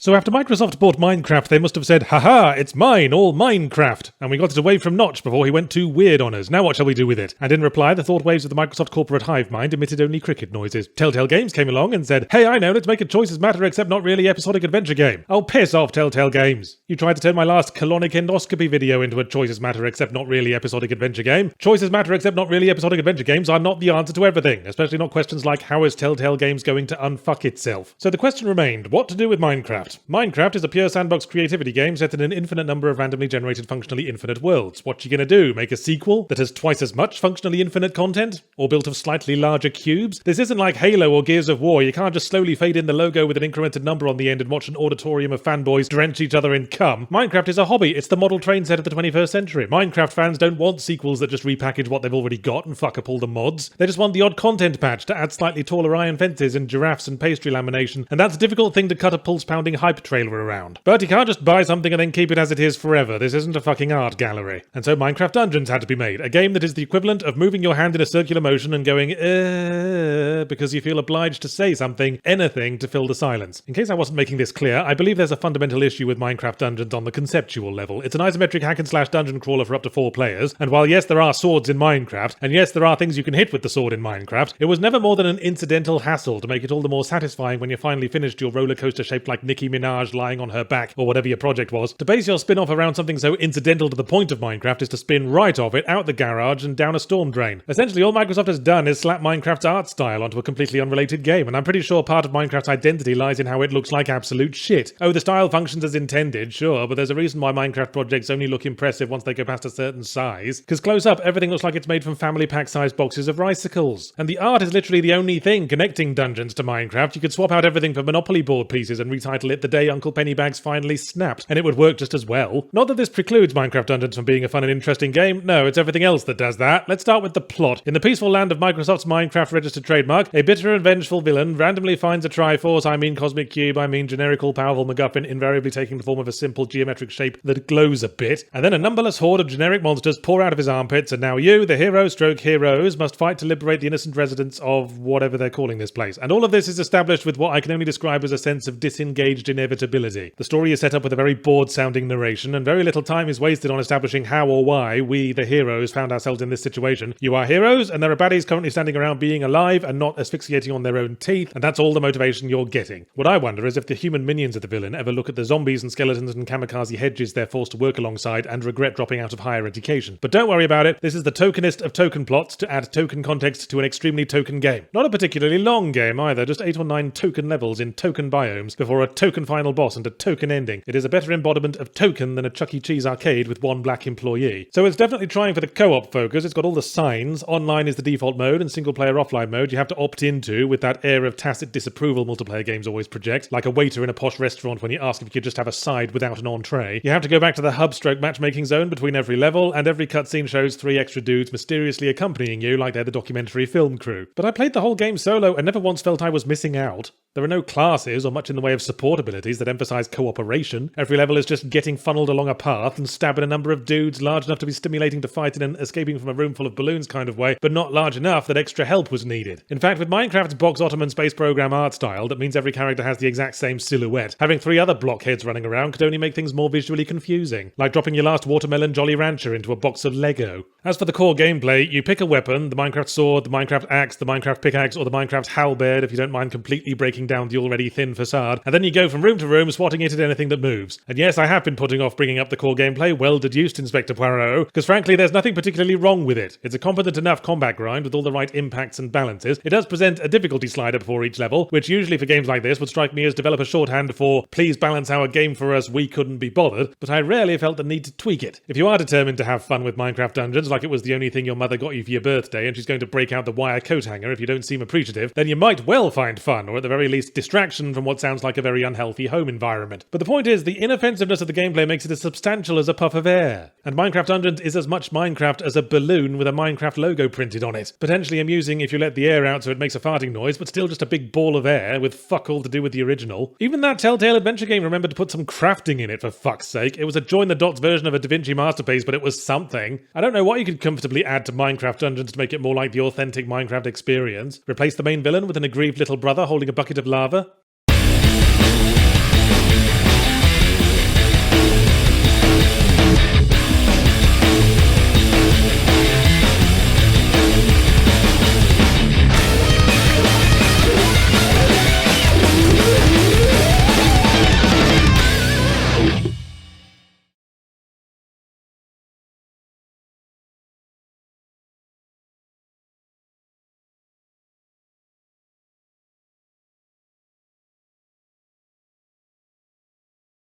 So after Microsoft bought Minecraft, they must have said, haha, it's mine, all Minecraft. And we got it away from Notch before he went too weird on us. Now what shall we do with it? And in reply, the thought waves of the Microsoft corporate hive mind emitted only cricket noises. Telltale Games came along and said, hey, I know, let's make a choices matter except not really episodic adventure game. Oh, piss off, Telltale Games. You tried to turn my last colonic endoscopy video into a choices matter except not really episodic adventure game. Choices matter except not really episodic adventure games are not the answer to everything, especially not questions like how is Telltale Games going to unfuck itself. So the question remained, what to do with Minecraft? Minecraft is a pure sandbox creativity game set in an infinite number of randomly generated functionally infinite worlds. What you gonna do? Make a sequel that has twice as much functionally infinite content? Or built of slightly larger cubes? This isn't like Halo or Gears of War. You can't just slowly fade in the logo with an incremented number on the end and watch an auditorium of fanboys drench each other in cum. Minecraft is a hobby. It's the model train set of the 21st century. Minecraft fans don't want sequels that just repackage what they've already got and fuck up all the mods. They just want the odd content patch to add slightly taller iron fences and giraffes and pastry lamination, and that's a difficult thing to cut a pulse-pounding hype trailer around. But you can't just buy something and then keep it as it is forever. This isn't a fucking art gallery. And so Minecraft Dungeons had to be made, a game that is the equivalent of moving your hand in a circular motion and going, because you feel obliged to say something, anything to fill the silence. In case I wasn't making this clear, I believe there's a fundamental issue with Minecraft Dungeons on the conceptual level. It's an isometric hack-and-slash dungeon crawler for up to 4 players, and while yes, there are swords in Minecraft, and yes, there are things you can hit with the sword in Minecraft, it was never more than an incidental hassle to make it all the more satisfying when you finally finished your roller coaster shaped like Nicki Minaj lying on her back, or whatever your project was. To base your spin-off around something so incidental to the point of Minecraft is to spin right off it, out the garage, and down a storm drain. Essentially, all Microsoft has done is slap Minecraft's art style onto a completely unrelated game, and I'm pretty sure part of Minecraft's identity lies in how it looks like absolute shit. Oh, the style functions as intended, sure, but there's a reason why Minecraft projects only look impressive once they go past a certain size, because close up, everything looks like it's made from family pack-sized boxes of Ricicles. And the art is literally the only thing connecting Dungeons to Minecraft. You could swap out everything for Monopoly board pieces and retitle it The Day Uncle Pennybags Finally Snapped, and it would work just as well. Not that this precludes Minecraft Dungeons from being a fun and interesting game, no, it's everything else that does that. Let's start with the plot. In the peaceful land of Microsoft's Minecraft registered trademark, a bitter and vengeful villain randomly finds a Triforce, Cosmic Cube, generic all-powerful MacGuffin, invariably taking the form of a simple geometric shape that glows a bit, and then a numberless horde of generic monsters pour out of his armpits, and now you, the hero/heroes, must fight to liberate the innocent residents of whatever they're calling this place. And all of this is established with what I can only describe as a sense of disengaged inevitability. The story is set up with a very bored-sounding narration, and very little time is wasted on establishing how or why we, the heroes, found ourselves in this situation. You are heroes, and there are baddies currently standing around being alive and not asphyxiating on their own teeth, and that's all the motivation you're getting. What I wonder is if the human minions of the villain ever look at the zombies and skeletons and kamikaze hedges they're forced to work alongside and regret dropping out of higher education. But don't worry about it, this is the tokenist of token plots to add token context to an extremely token game. Not a particularly long game either, just 8 or 9 token levels in token biomes before a token final boss and a token ending. It is a better embodiment of token than a Chuck E. Cheese arcade with one black employee. So it's definitely trying for the co-op focus. It's got all the signs. Online is the default mode, and single player offline mode you have to opt into with that air of tacit disapproval multiplayer games always project, like a waiter in a posh restaurant when you ask if you could just have a side without an entree. You have to go back to the hub-stroke matchmaking zone between every level, and every cutscene shows 3 extra dudes mysteriously accompanying you like they're the documentary film crew. But I played the whole game solo and never once felt I was missing out. There are no classes or much in the way of support abilities that emphasize cooperation. Every level is just getting funneled along a path and stabbing a number of dudes large enough to be stimulating to fight in an escaping from a room full of balloons kind of way, but not large enough that extra help was needed. In fact, with Minecraft's box Ottoman space program art style, that means every character has the exact same silhouette. Having 3 other blockheads running around could only make things more visually confusing, like dropping your last watermelon Jolly Rancher into a box of Lego. As for the core gameplay, you pick a weapon, the Minecraft sword, the Minecraft axe, the Minecraft pickaxe, or the Minecraft halberd if you don't mind completely breaking down the already thin facade, and then you go from room to room swatting it at anything that moves. And yes, I have been putting off bringing up the core gameplay, well deduced, Inspector Poirot, because frankly there's nothing particularly wrong with it. It's a competent enough combat grind with all the right impacts and balances. It does present a difficulty slider before each level, which usually for games like this would strike me as developer shorthand for please balance our game for us, we couldn't be bothered, but I rarely felt the need to tweak it. If you are determined to have fun with Minecraft Dungeons like it was the only thing your mother got you for your birthday and she's going to break out the wire coat hanger if you don't seem appreciative, then you might well find fun, or at the very least distraction from what sounds like a very unhealthy home environment. But the point is, the inoffensiveness of the gameplay makes it as substantial as a puff of air. And Minecraft Dungeons is as much Minecraft as a balloon with a Minecraft logo printed on it. Potentially amusing if you let the air out so it makes a farting noise, but still just a big ball of air with fuck all to do with the original. Even that Telltale adventure game remembered to put some crafting in it, for fuck's sake. It was a join the dots version of a Da Vinci masterpiece, but it was something. I don't know what you could comfortably add to Minecraft Dungeons to make it more like the authentic Minecraft experience. Replace the main villain with an aggrieved little brother holding a bucket of lava?